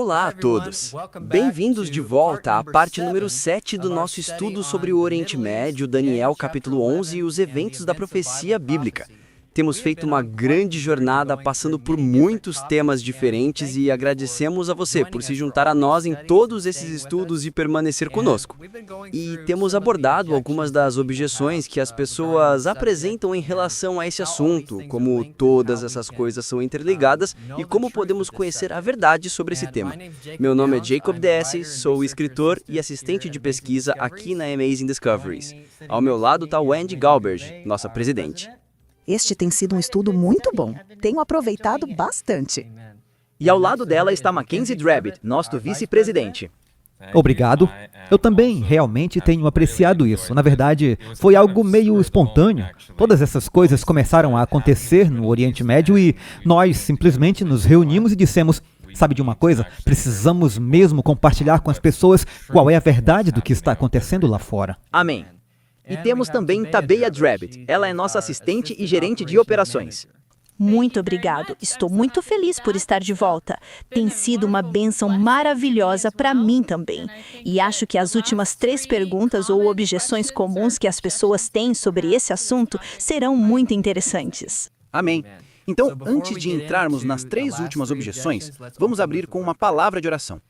Olá a todos! Bem-vindos de volta à parte número 7 do nosso estudo sobre o Oriente Médio, Daniel capítulo 11 e os eventos da profecia bíblica. Temos feito uma grande jornada passando por muitos temas diferentes e agradecemos a você por se juntar a nós em todos esses estudos e permanecer conosco. E temos abordado algumas das objeções que as pessoas apresentam em relação a esse assunto, como todas essas coisas são interligadas e como podemos conhecer a verdade sobre esse tema. Meu nome é Jacob Dessey, sou escritor e assistente de pesquisa aqui na Amazing Discoveries. Ao meu lado está Wendy Galberg, nossa presidente. Este tem sido um estudo muito bom. Tenho aproveitado bastante. E ao lado dela está Mackenzie Drabbit, nosso vice-presidente. Obrigado. Eu também realmente tenho apreciado isso. Na verdade, foi algo meio espontâneo. Todas essas coisas começaram a acontecer no Oriente Médio e nós simplesmente nos reunimos e dissemos: sabe de uma coisa? Precisamos mesmo compartilhar com as pessoas qual é a verdade do que está acontecendo lá fora. Amém. E temos também Tabeia Drabbit. Ela é nossa assistente e gerente de operações. Muito obrigado. Estou muito feliz por estar de volta. Tem sido uma bênção maravilhosa para mim também. E acho que as últimas 3 perguntas ou objeções comuns que as pessoas têm sobre esse assunto serão muito interessantes. Amém. Então, antes de entrarmos nas 3 últimas objeções, vamos abrir com uma palavra de oração.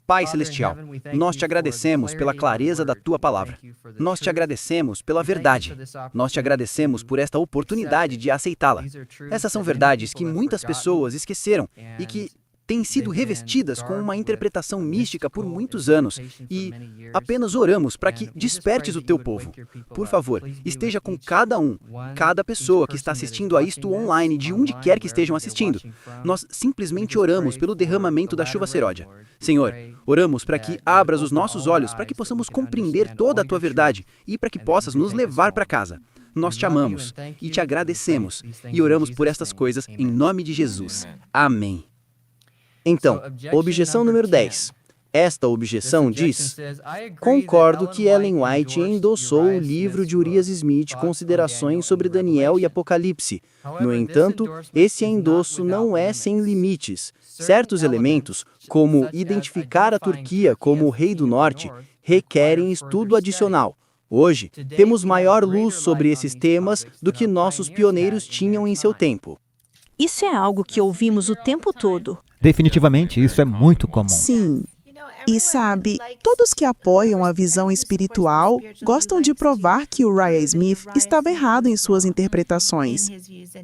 Pai Celestial, nós te agradecemos pela clareza da Tua palavra. Nós te agradecemos pela verdade. Nós te agradecemos por esta oportunidade de aceitá-la. Essas são verdades que muitas pessoas esqueceram e que têm sido revestidas com uma interpretação mística por muitos anos e apenas oramos para que despertes o teu povo. Por favor, esteja com cada pessoa que está assistindo a isto online, de onde quer que estejam assistindo. Nós simplesmente oramos pelo derramamento da chuva seródia. Senhor, oramos para que abras os nossos olhos, para que possamos compreender toda a tua verdade e para que possas nos levar para casa. Nós te amamos e te agradecemos e oramos por estas coisas em nome de Jesus. Amém. Então, objeção número 10. Esta objeção diz: concordo que Ellen White endossou o livro de Urias Smith, Considerações sobre Daniel e Apocalipse. No entanto, esse endosso não é sem limites. Certos elementos, como identificar a Turquia como o Rei do Norte, requerem estudo adicional. Hoje, temos maior luz sobre esses temas do que nossos pioneiros tinham em seu tempo. Isso é algo que ouvimos o tempo todo. Definitivamente, isso é muito comum. Sim. E sabe, todos que apoiam a visão espiritual gostam de provar que Uriah Smith estava errado em suas interpretações.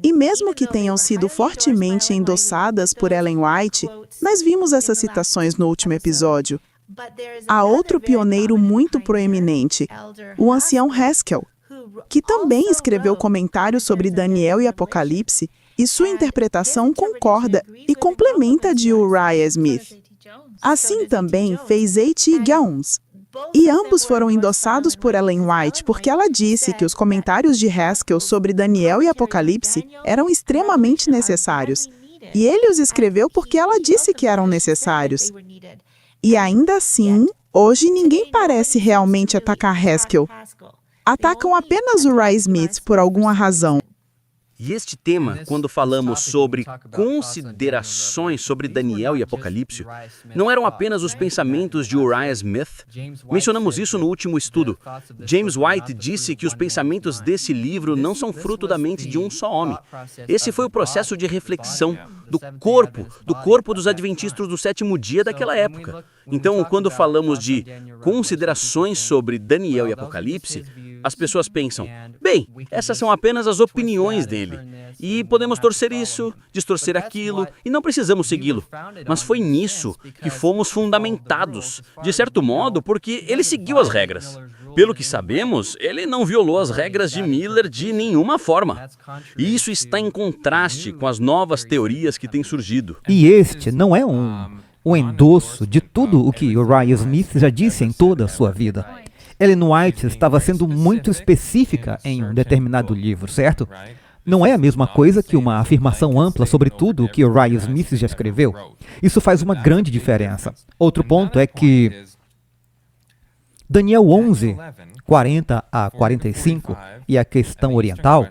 E mesmo que tenham sido fortemente endossadas por Ellen White, nós vimos essas citações no último episódio. Há outro pioneiro muito proeminente, o ancião Haskell, que também escreveu comentários sobre Daniel e Apocalipse, e sua interpretação concorda e complementa a de Uriah Smith. Assim também fez A.T. Jones. E ambos foram endossados por Ellen White porque ela disse que os comentários de Haskell sobre Daniel e Apocalipse eram extremamente necessários. E ele os escreveu porque ela disse que eram necessários. E ainda assim, hoje ninguém parece realmente atacar Haskell. Atacam apenas Uriah Smith por alguma razão. E este tema, quando falamos sobre considerações sobre Daniel e Apocalipse, não eram apenas os pensamentos de Uriah Smith. Mencionamos isso no último estudo. James White disse que os pensamentos desse livro não são fruto da mente de um só homem. Esse foi o processo de reflexão do corpo dos adventistas do 7º dia daquela época. Então, quando falamos de considerações sobre Daniel e Apocalipse, as pessoas pensam: bem, essas são apenas as opiniões dele. E podemos torcer isso, distorcer aquilo, e não precisamos segui-lo. Mas foi nisso que fomos fundamentados, de certo modo, porque ele seguiu as regras. Pelo que sabemos, ele não violou as regras de Miller de nenhuma forma. E isso está em contraste com as novas teorias que têm surgido. E este não é um endosso de tudo o que Uriah Smith já disse em toda a sua vida. Ellen White estava sendo muito específica em um determinado livro, certo? Não é a mesma coisa que uma afirmação ampla sobre tudo o que Uriah Smith já escreveu. Isso faz uma grande diferença. Outro ponto é que Daniel 11, 40 a 45 e a questão oriental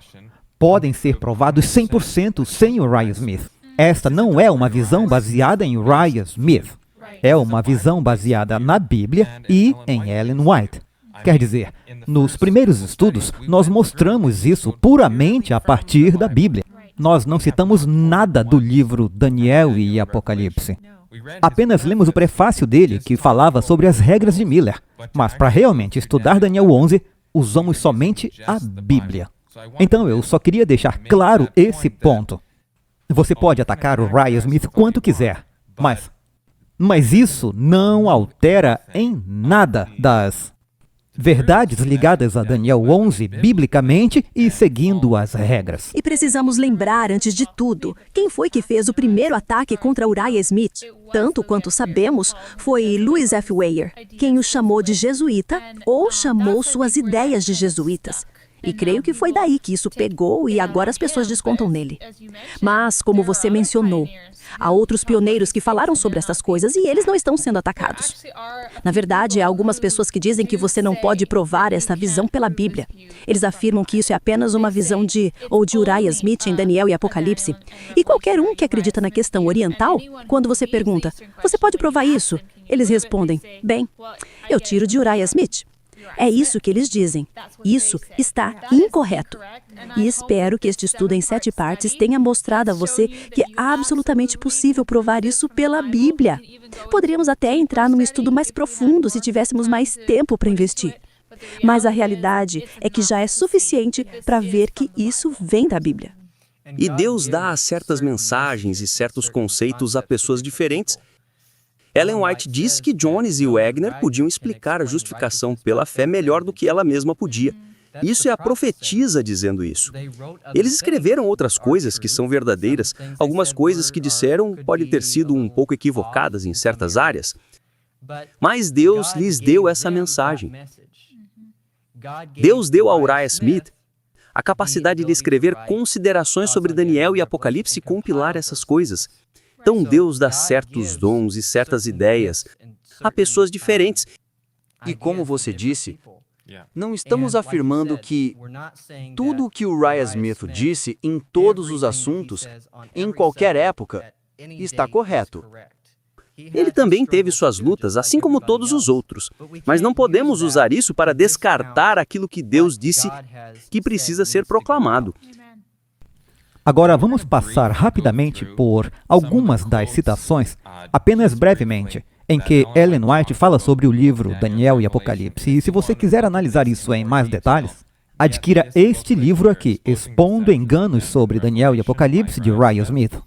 podem ser provados 100% sem Uriah Smith. esta não é uma visão baseada em Uriah Smith. É uma visão baseada na Bíblia e em Ellen White. Quer dizer, nos primeiros estudos, nós mostramos isso puramente a partir da Bíblia. Nós não citamos nada do livro Daniel e Apocalipse. Apenas lemos o prefácio dele, que falava sobre as regras de Miller. Mas para realmente estudar Daniel 11, usamos somente a Bíblia. Então eu só queria deixar claro esse ponto. Você pode atacar o Uriah Smith quanto quiser, mas isso não altera em nada das verdades ligadas a Daniel 11 biblicamente e seguindo as regras. E precisamos lembrar, antes de tudo, quem foi que fez o primeiro ataque contra Uriah Smith? Tanto quanto sabemos, foi Louis F. Weir, quem o chamou de jesuíta ou chamou suas ideias de jesuítas. E creio que foi daí que isso pegou e agora as pessoas descontam nele. Mas, como você mencionou, há outros pioneiros que falaram sobre essas coisas e eles não estão sendo atacados. Na verdade, há algumas pessoas que dizem que você não pode provar essa visão pela Bíblia. Eles afirmam que isso é apenas uma visão de Uriah Smith em Daniel e Apocalipse. E qualquer um que acredita na questão oriental, quando você pergunta, você pode provar isso? Eles respondem, bem, eu tiro de Uriah Smith. É isso que eles dizem. Isso está incorreto. E espero que este estudo em 7 partes tenha mostrado a você que é absolutamente possível provar isso pela Bíblia. Poderíamos até entrar num estudo mais profundo se tivéssemos mais tempo para investir. Mas a realidade é que já é suficiente para ver que isso vem da Bíblia. E Deus dá certas mensagens e certos conceitos a pessoas diferentes. Ellen White disse que Jones e Wagner podiam explicar a justificação pela fé melhor do que ela mesma podia. Isso é a profetisa dizendo isso. Eles escreveram outras coisas que são verdadeiras, algumas coisas que disseram podem ter sido um pouco equivocadas em certas áreas, mas Deus lhes deu essa mensagem. Deus deu a Uriah Smith a capacidade de escrever considerações sobre Daniel e Apocalipse e compilar essas coisas. Então Deus dá certos dons e certas ideias a pessoas diferentes. E como você disse, não estamos afirmando que tudo o que Uriah Smith disse em todos os assuntos, em qualquer época, está correto. Ele também teve suas lutas, assim como todos os outros. Mas não podemos usar isso para descartar aquilo que Deus disse que precisa ser proclamado. Agora vamos passar rapidamente por algumas das citações, apenas brevemente, em que Ellen White fala sobre o livro Daniel e Apocalipse. E se você quiser analisar isso em mais detalhes, adquira este livro aqui, Expondo Enganos sobre Daniel e Apocalipse, de Uriah Smith.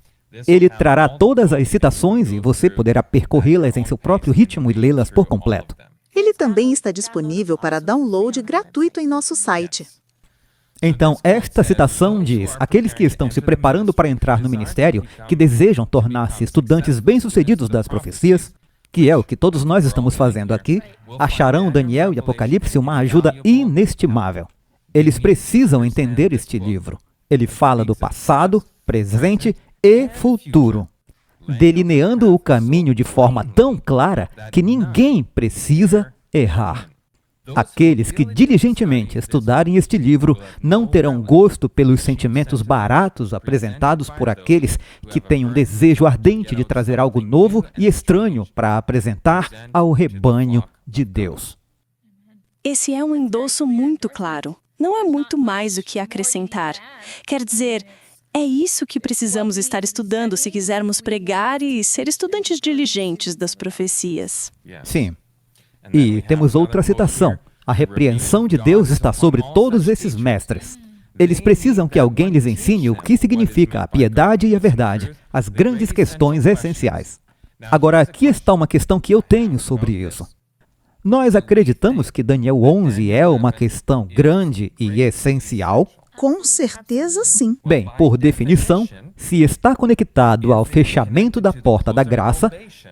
Ele trará todas as citações e você poderá percorrê-las em seu próprio ritmo e lê-las por completo. Ele também está disponível para download gratuito em nosso site. Então, esta citação diz: aqueles que estão se preparando para entrar no ministério, que desejam tornar-se estudantes bem-sucedidos das profecias, que é o que todos nós estamos fazendo aqui, acharão Daniel e Apocalipse uma ajuda inestimável. Eles precisam entender este livro. Ele fala do passado, presente e futuro, delineando o caminho de forma tão clara que ninguém precisa errar. Aqueles que diligentemente estudarem este livro não terão gosto pelos sentimentos baratos apresentados por aqueles que têm um desejo ardente de trazer algo novo e estranho para apresentar ao rebanho de Deus. Esse é um endosso muito claro. Não há muito mais o que acrescentar. Quer dizer, é isso que precisamos estar estudando se quisermos pregar e ser estudantes diligentes das profecias. Sim. E temos outra citação. A repreensão de Deus está sobre todos esses mestres. Eles precisam que alguém lhes ensine o que significa a piedade e a verdade, as grandes questões essenciais. Agora, aqui está uma questão que eu tenho sobre isso. Nós acreditamos que Daniel 11 é uma questão grande e essencial? Com certeza sim. Bem, por definição, se está conectado ao fechamento da porta da graça,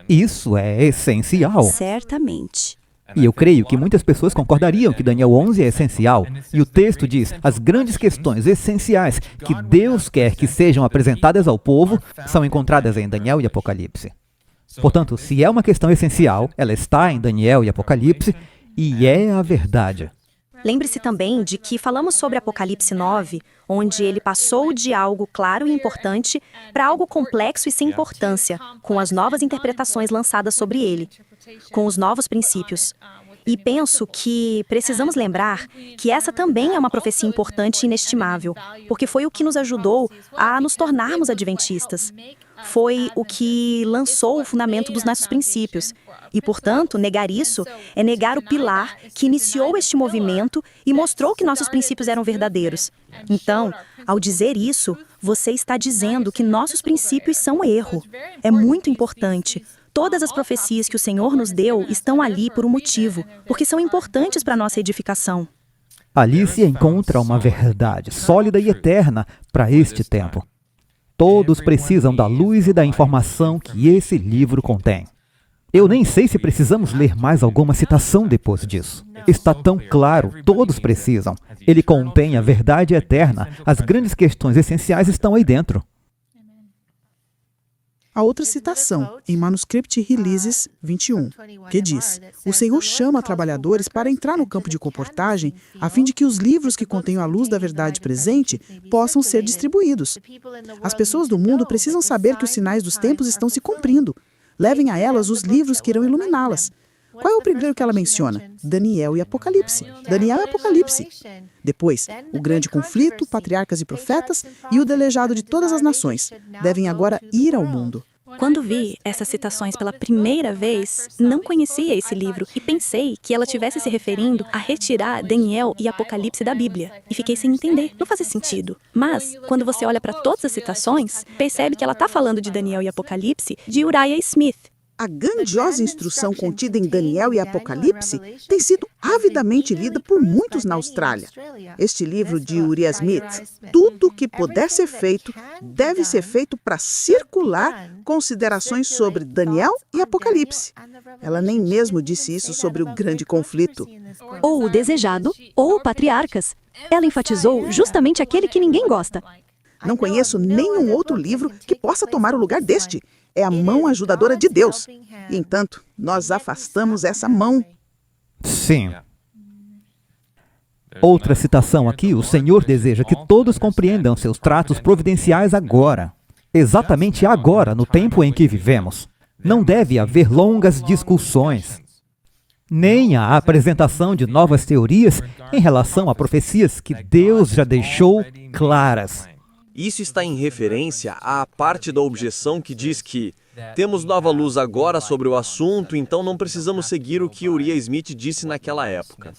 isso é essencial. Certamente. E eu creio que muitas pessoas concordariam que Daniel 11 é essencial. E o texto diz, as grandes questões essenciais que Deus quer que sejam apresentadas ao povo são encontradas em Daniel e Apocalipse. Portanto, se é uma questão essencial, ela está em Daniel e Apocalipse, e é a verdade. Lembre-se também de que falamos sobre Apocalipse 9, onde ele passou de algo claro e importante para algo complexo e sem importância, com as novas interpretações lançadas sobre ele, com os novos princípios. E penso que precisamos lembrar que essa também é uma profecia importante e inestimável, porque foi o que nos ajudou a nos tornarmos adventistas. Foi o que lançou o fundamento dos nossos princípios. E, portanto, negar isso é negar o pilar que iniciou este movimento e mostrou que nossos princípios eram verdadeiros. Então, ao dizer isso, você está dizendo que nossos princípios são erro. É muito importante. Todas as profecias que o Senhor nos deu estão ali por um motivo, porque são importantes para a nossa edificação. Ali se encontra uma verdade sólida e eterna para este tempo. Todos precisam da luz e da informação que esse livro contém. Eu nem sei se precisamos ler mais alguma citação depois disso. Está tão claro, todos precisam. Ele contém a verdade eterna. As grandes questões essenciais estão aí dentro. Há outra citação, em Manuscript Releases 21, que diz: o Senhor chama trabalhadores para entrar no campo de comportagem a fim de que os livros que contenham a luz da verdade presente possam ser distribuídos. As pessoas do mundo precisam saber que os sinais dos tempos estão se cumprindo. Levem a elas os livros que irão iluminá-las. Qual é o primeiro que ela menciona? Daniel e Apocalipse. Daniel e Apocalipse. Depois, o grande conflito, patriarcas e profetas e o delegado de todas as nações devem agora ir ao mundo. Quando vi essas citações pela primeira vez, não conhecia esse livro e pensei que ela estivesse se referindo a retirar Daniel e Apocalipse da Bíblia. E fiquei sem entender, não fazia sentido. Mas, quando você olha para todas as citações, percebe que ela está falando de Daniel e Apocalipse de Uriah Smith. A grandiosa instrução contida em Daniel e Apocalipse tem sido avidamente lida por muitos na Austrália. Este livro de Uriah Smith, tudo o que puder ser feito, deve ser feito para circular considerações sobre Daniel e Apocalipse. Ela nem mesmo disse isso sobre o grande conflito. Ou o desejado, ou o patriarcas. Ela enfatizou justamente aquele que ninguém gosta. Não conheço nenhum outro livro que possa tomar o lugar deste. É a mão ajudadora de Deus. E, entanto, nós afastamos essa mão. Sim. Outra citação aqui, o Senhor deseja que todos compreendam seus tratos providenciais agora. Exatamente agora, no tempo em que vivemos. Não deve haver longas discussões, nem a apresentação de novas teorias em relação a profecias que Deus já deixou claras. Isso está em referência à parte da objeção que diz que temos nova luz agora sobre o assunto, então não precisamos seguir o que Uriah Smith disse naquela época.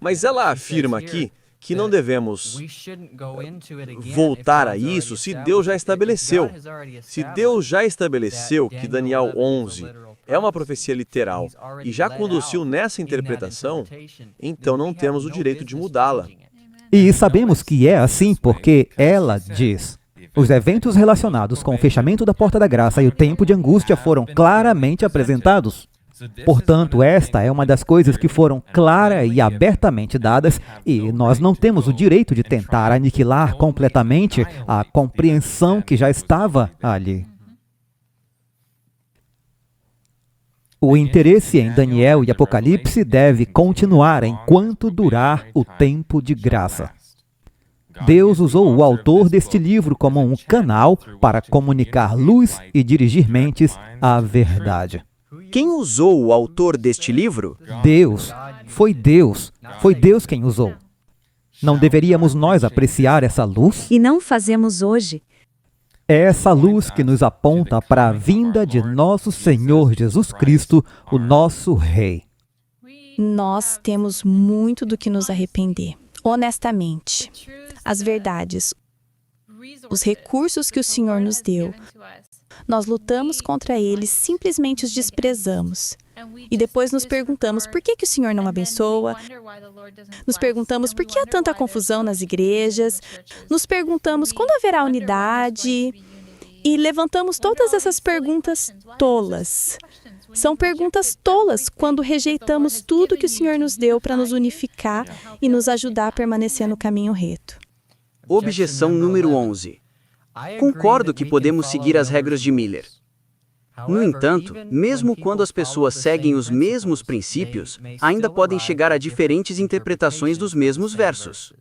Mas ela afirma aqui que não devemos voltar a isso se Deus já estabeleceu. Se Deus já estabeleceu que Daniel 11 é uma profecia literal e já conduziu nessa interpretação, então não temos o direito de mudá-la. E sabemos que é assim porque ela diz: os eventos relacionados com o fechamento da porta da graça e o tempo de angústia foram claramente apresentados. Portanto, esta é uma das coisas que foram clara e abertamente dadas, e nós não temos o direito de tentar aniquilar completamente a compreensão que já estava ali. O interesse em Daniel e Apocalipse deve continuar enquanto durar o tempo de graça. Deus usou o autor deste livro como um canal para comunicar luz e dirigir mentes à verdade. Quem usou o autor deste livro? Deus. Foi Deus. Foi Deus quem usou. Não deveríamos nós apreciar essa luz? E não fazemos hoje. É essa luz que nos aponta para a vinda de nosso Senhor Jesus Cristo, o nosso Rei. Nós temos muito do que nos arrepender. Honestamente, as verdades, os recursos que o Senhor nos deu, nós lutamos contra eles, simplesmente os desprezamos. E depois nos perguntamos por que o Senhor não abençoa, nos perguntamos por que há tanta confusão nas igrejas, nos perguntamos quando haverá unidade, e levantamos todas essas perguntas tolas. São perguntas tolas quando rejeitamos tudo que o Senhor nos deu para nos unificar e nos ajudar a permanecer no caminho reto. Objeção número 11. Concordo que podemos seguir as regras de Miller. No entanto, mesmo quando as pessoas seguem os mesmos princípios, ainda podem chegar a diferentes interpretações dos mesmos versos.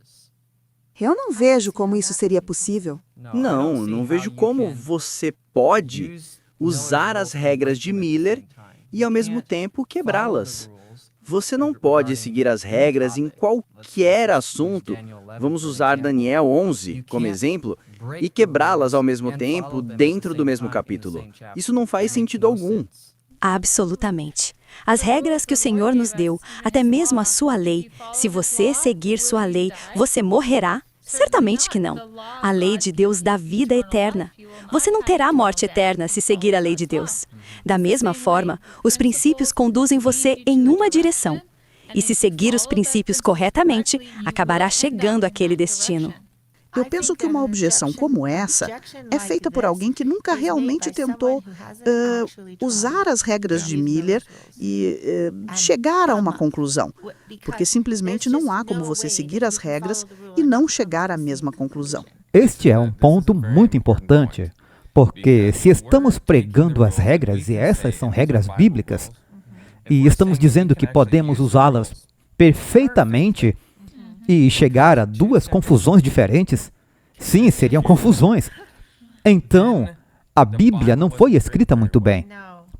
Eu não vejo como isso seria possível. Não vejo como você pode usar as regras de Miller e, ao mesmo tempo, quebrá-las. Você não pode seguir as regras em qualquer assunto. Vamos usar Daniel 11 como exemplo e quebrá-las ao mesmo tempo dentro do mesmo capítulo. Isso não faz sentido algum. Absolutamente. As regras que o Senhor nos deu, até mesmo a sua lei, se você seguir sua lei, você morrerá? Certamente que não. A lei de Deus dá vida eterna. Você não terá morte eterna se seguir a lei de Deus. Da mesma forma, os princípios conduzem você em uma direção. E se seguir os princípios corretamente, acabará chegando àquele destino. Eu penso que uma objeção como essa é feita por alguém que nunca realmente tentou usar as regras de Miller e chegar a uma conclusão. Porque simplesmente não há como você seguir as regras e não chegar à mesma conclusão. Este é um ponto muito importante, porque se estamos pregando as regras, e essas são regras bíblicas, e estamos dizendo que podemos usá-las perfeitamente e chegar a duas confusões diferentes, sim, seriam confusões. Então, a Bíblia não foi escrita muito bem,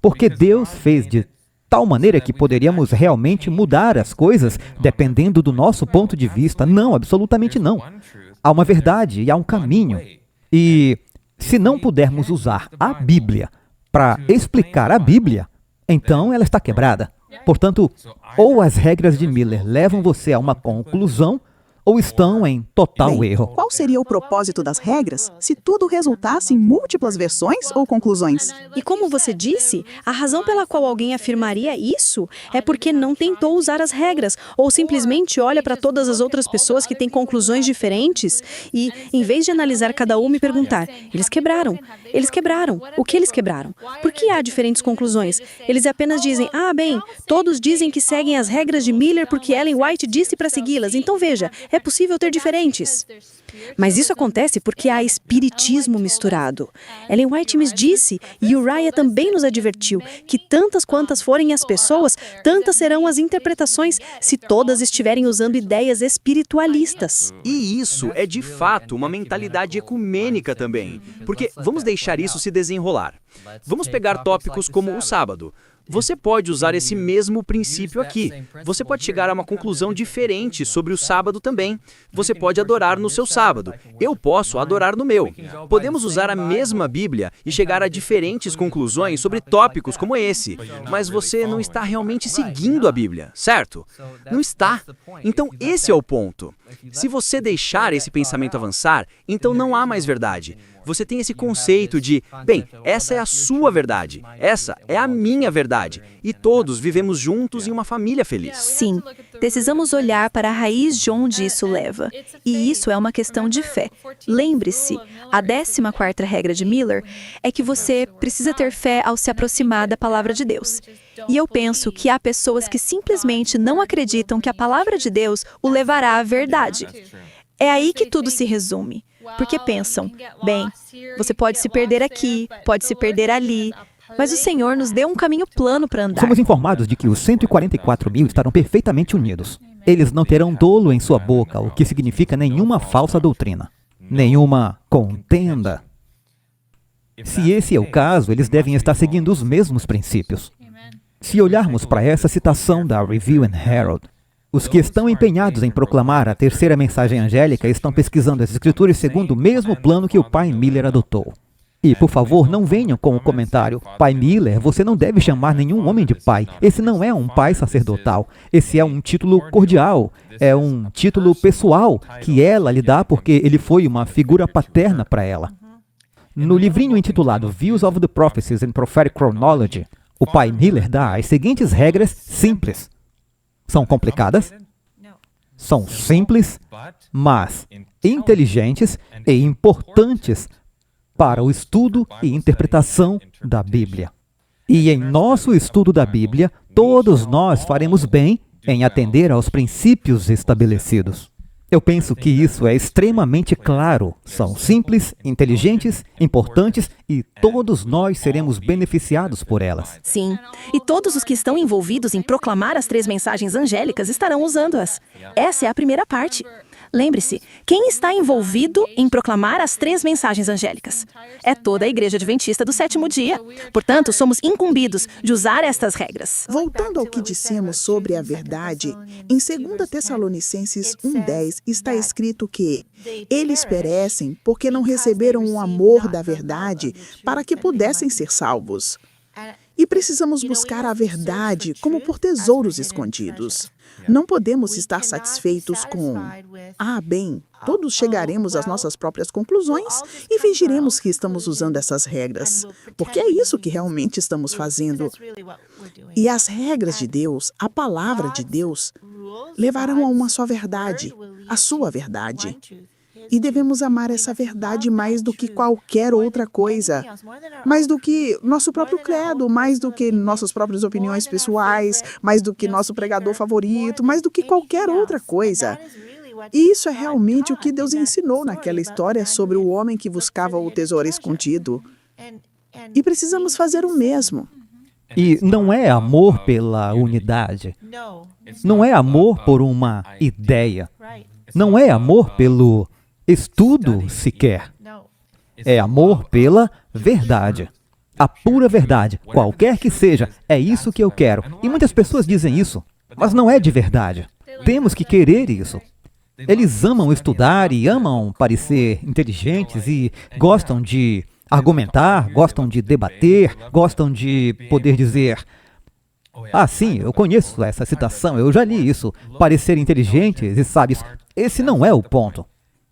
porque Deus fez de tal maneira que poderíamos realmente mudar as coisas dependendo do nosso ponto de vista. Não, absolutamente não. Há uma verdade e há um caminho. E se não pudermos usar a Bíblia para explicar a Bíblia, então ela está quebrada. Portanto, ou as regras de Miller levam você a uma conclusão, ou estão em total erro. Qual seria o propósito das regras se tudo resultasse em múltiplas versões ou conclusões? E como você disse, a razão pela qual alguém afirmaria isso é porque não tentou usar as regras, ou simplesmente olha para todas as outras pessoas que têm conclusões diferentes e, em vez de analisar cada uma e perguntar, eles quebraram, o que eles quebraram? Por que há diferentes conclusões? Eles apenas dizem, bem, todos dizem que seguem as regras de Miller porque Ellen White disse para segui-las, então veja, é possível ter diferentes. Mas isso acontece porque há espiritismo misturado. Ellen White me disse, e Uriah também nos advertiu, que tantas quantas forem as pessoas, tantas serão as interpretações, se todas estiverem usando ideias espiritualistas. E isso é de fato uma mentalidade ecumênica também, porque vamos deixar isso se desenrolar. Vamos pegar tópicos como o sábado. Você pode usar esse mesmo princípio aqui. Você pode chegar a uma conclusão diferente sobre o sábado também. Você pode adorar no seu sábado. Eu posso adorar no meu. Podemos usar a mesma Bíblia e chegar a diferentes conclusões sobre tópicos como esse. Mas você não está realmente seguindo a Bíblia, certo? Não está. Então esse é o ponto. Se você deixar esse pensamento avançar, então não há mais verdade. Você tem esse conceito de, bem, essa é a sua verdade, essa é a minha verdade, e todos vivemos juntos em uma família feliz. Sim, precisamos olhar para a raiz de onde isso leva. E isso é uma questão de fé. Lembre-se, a 14ª regra de Miller é que você precisa ter fé ao se aproximar da palavra de Deus. E eu penso que há pessoas que simplesmente não acreditam que a palavra de Deus o levará à verdade. É aí que tudo se resume. Porque pensam, bem, você pode se perder aqui, pode se perder ali, mas o Senhor nos deu um caminho plano para andar. Somos informados de que os 144 mil estarão perfeitamente unidos. Eles não terão dolo em sua boca, o que significa nenhuma falsa doutrina, nenhuma contenda. Se esse é o caso, eles devem estar seguindo os mesmos princípios. Se olharmos para essa citação da Review and Herald, os que estão empenhados em proclamar a terceira mensagem angélica estão pesquisando as escrituras segundo o mesmo plano que o pai Miller adotou. E, por favor, não venham com o comentário, pai Miller, você não deve chamar nenhum homem de pai. Esse não é um pai sacerdotal. Esse é um título cordial. É um título pessoal que ela lhe dá porque ele foi uma figura paterna para ela. No livrinho intitulado Views of the Prophecies in Prophetic Chronology, o pai Miller dá as seguintes regras simples. São complicadas? São simples, mas inteligentes e importantes para o estudo e interpretação da Bíblia. E em nosso estudo da Bíblia, todos nós faremos bem em atender aos princípios estabelecidos. Eu penso que isso é extremamente claro. São simples, inteligentes, importantes e todos nós seremos beneficiados por elas. Sim, e todos os que estão envolvidos em proclamar as 3 mensagens angélicas estarão usando-as. Essa é a primeira parte. Lembre-se, quem está envolvido em proclamar as 3 mensagens angélicas? É toda a Igreja Adventista do 7º dia. Portanto, somos incumbidos de usar estas regras. Voltando ao que dissemos sobre a verdade, em 2 Tessalonicenses 1:10 está escrito que eles perecem porque não receberam o amor da verdade para que pudessem ser salvos. E precisamos buscar a verdade como por tesouros escondidos. Não podemos estar satisfeitos com bem, todos chegaremos às nossas próprias conclusões e fingiremos que estamos usando essas regras, porque é isso que realmente estamos fazendo. E as regras de Deus, a palavra de Deus, levarão a uma só verdade, a sua verdade. E devemos amar essa verdade mais do que qualquer outra coisa. Mais do que nosso próprio credo, mais do que nossas próprias opiniões pessoais, mais do que nosso pregador favorito, mais do que qualquer outra coisa. E isso é realmente o que Deus ensinou naquela história sobre o homem que buscava o tesouro escondido. E precisamos fazer o mesmo. E não é amor pela unidade. Não é amor por uma ideia. Não é amor pelo estudo sequer. É amor pela verdade. A pura verdade, qualquer que seja, é isso que eu quero. E muitas pessoas dizem isso, mas não é de verdade. Temos que querer isso. Eles amam estudar e amam parecer inteligentes e gostam de argumentar, gostam de debater, gostam de poder dizer: sim, eu conheço essa citação, eu já li isso. Parecer inteligentes e sábios. Esse não é o ponto.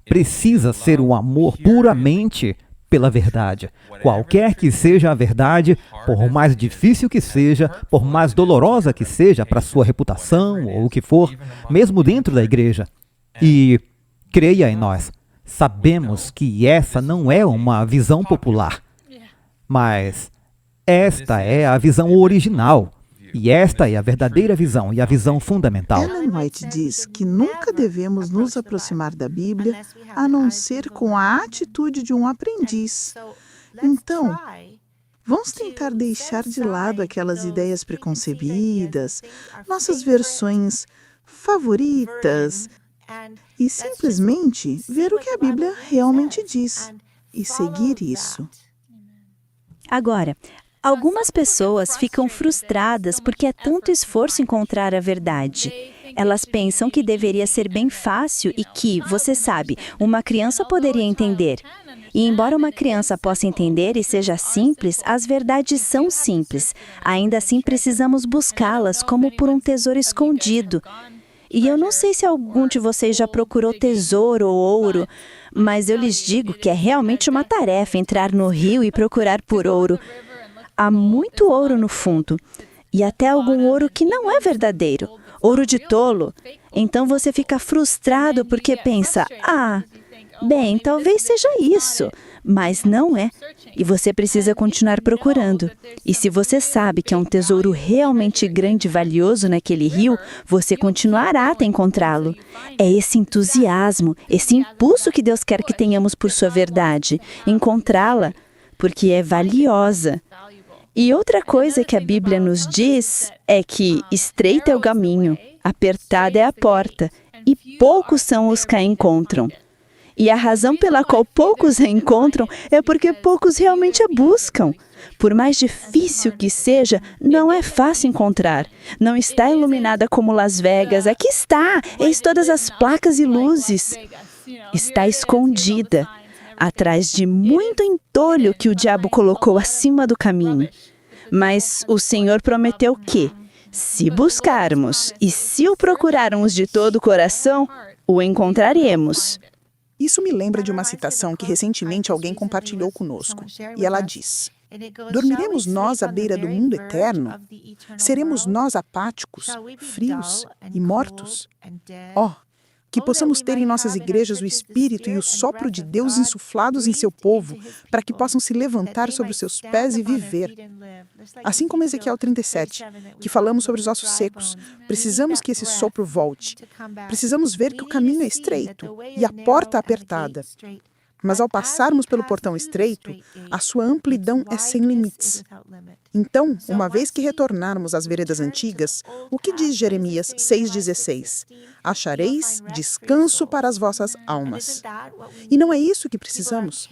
Precisa ser um amor puramente pela verdade. Qualquer que seja a verdade, por mais difícil que seja, por mais dolorosa que seja para sua reputação ou o que for, mesmo dentro da igreja. E creia em nós, sabemos que essa não é uma visão popular, mas esta é a visão original. E esta é a verdadeira visão e a visão fundamental. Ellen White diz que nunca devemos nos aproximar da Bíblia a não ser com a atitude de um aprendiz. Então, vamos tentar deixar de lado aquelas ideias preconcebidas, nossas versões favoritas, e simplesmente ver o que a Bíblia realmente diz e seguir isso. Agora, algumas pessoas ficam frustradas porque é tanto esforço encontrar a verdade. Elas pensam que deveria ser bem fácil e que, você sabe, uma criança poderia entender. E embora uma criança possa entender e seja simples, as verdades são simples. Ainda assim, precisamos buscá-las como por um tesouro escondido. E eu não sei se algum de vocês já procurou tesouro ou ouro, mas eu lhes digo que é realmente uma tarefa entrar no rio e procurar por ouro. Há muito ouro no fundo, e até algum ouro que não é verdadeiro, ouro de tolo. Então você fica frustrado porque pensa: bem, talvez seja isso, mas não é. E você precisa continuar procurando. E se você sabe que é um tesouro realmente grande e valioso naquele rio, você continuará até encontrá-lo. É esse entusiasmo, esse impulso que Deus quer que tenhamos por sua verdade, encontrá-la, porque é valiosa. E outra coisa que a Bíblia nos diz é que estreito é o caminho, apertada é a porta, e poucos são os que a encontram. E a razão pela qual poucos a encontram é porque poucos realmente a buscam. Por mais difícil que seja, não é fácil encontrar. Não está iluminada como Las Vegas. Aqui está, eis todas as placas e luzes. Está escondida, atrás de muito entolho que o diabo colocou acima do caminho. Mas o Senhor prometeu que, se buscarmos e se o procurarmos de todo o coração, o encontraremos. Isso me lembra de uma citação que recentemente alguém compartilhou conosco. E ela diz: dormiremos nós à beira do mundo eterno? Seremos nós apáticos, frios e mortos? Que possamos ter em nossas igrejas o Espírito e o sopro de Deus insuflados em seu povo, para que possam se levantar sobre os seus pés e viver. Assim como Ezequiel 37, que falamos sobre os ossos secos, precisamos que esse sopro volte. Precisamos ver que o caminho é estreito e a porta apertada. Mas ao passarmos pelo portão estreito, a sua amplidão é sem limites. Então, uma vez que retornarmos às veredas antigas, o que diz Jeremias 6,16? Achareis descanso para as vossas almas. E não é isso que precisamos.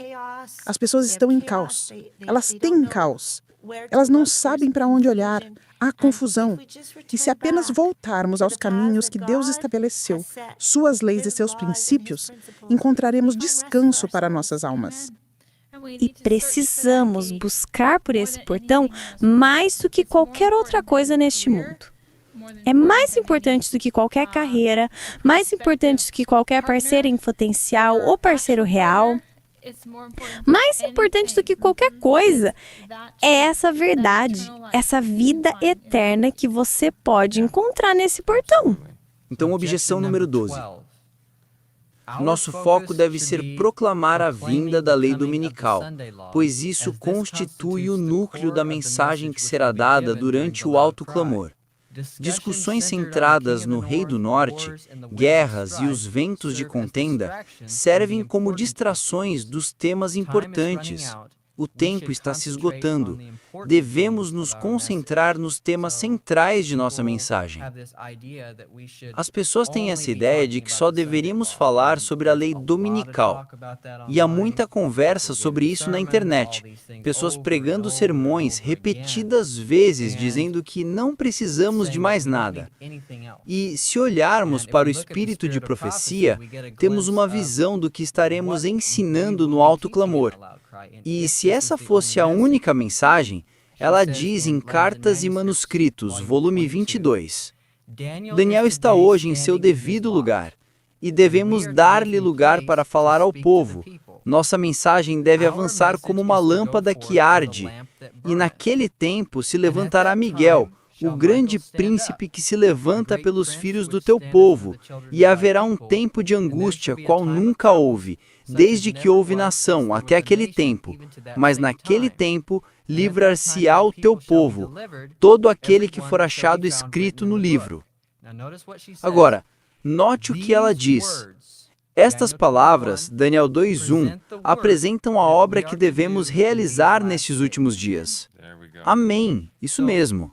As pessoas estão em caos. Elas têm caos. Elas não sabem para onde olhar. Há confusão. E se apenas voltarmos aos caminhos que Deus estabeleceu, suas leis e seus princípios, encontraremos descanso para nossas almas. E precisamos buscar por esse portão mais do que qualquer outra coisa neste mundo. É mais importante do que qualquer carreira, mais importante do que qualquer parceiro em potencial ou parceiro real. Mais importante do que qualquer coisa é essa verdade, essa vida eterna que você pode encontrar nesse portão. Então, objeção número 12. Nosso foco deve ser proclamar a vinda da lei dominical, pois isso constitui o núcleo da mensagem que será dada durante o alto clamor. Discussões centradas no Rei do Norte, guerras e os ventos de contenda servem como distrações dos temas importantes. O tempo está se esgotando. Devemos nos concentrar nos temas centrais de nossa mensagem. As pessoas têm essa ideia de que só deveríamos falar sobre a lei dominical. E há muita conversa sobre isso na internet. Pessoas pregando sermões repetidas vezes, dizendo que não precisamos de mais nada. E se olharmos para o espírito de profecia, temos uma visão do que estaremos ensinando no alto clamor. E se essa fosse a única mensagem, ela diz em Cartas e Manuscritos, volume 22. Daniel está hoje em seu devido lugar, e devemos dar-lhe lugar para falar ao povo. Nossa mensagem deve avançar como uma lâmpada que arde, e naquele tempo se levantará Miguel, o grande príncipe que se levanta pelos filhos do teu povo, e haverá um tempo de angústia qual nunca houve, desde que houve nação até aquele tempo. Mas naquele tempo livrar-se-á o teu povo, todo aquele que for achado escrito no livro. Agora, note o que ela diz. Estas palavras, Daniel 2:1, apresentam a obra que devemos realizar nestes últimos dias. Amém, isso mesmo.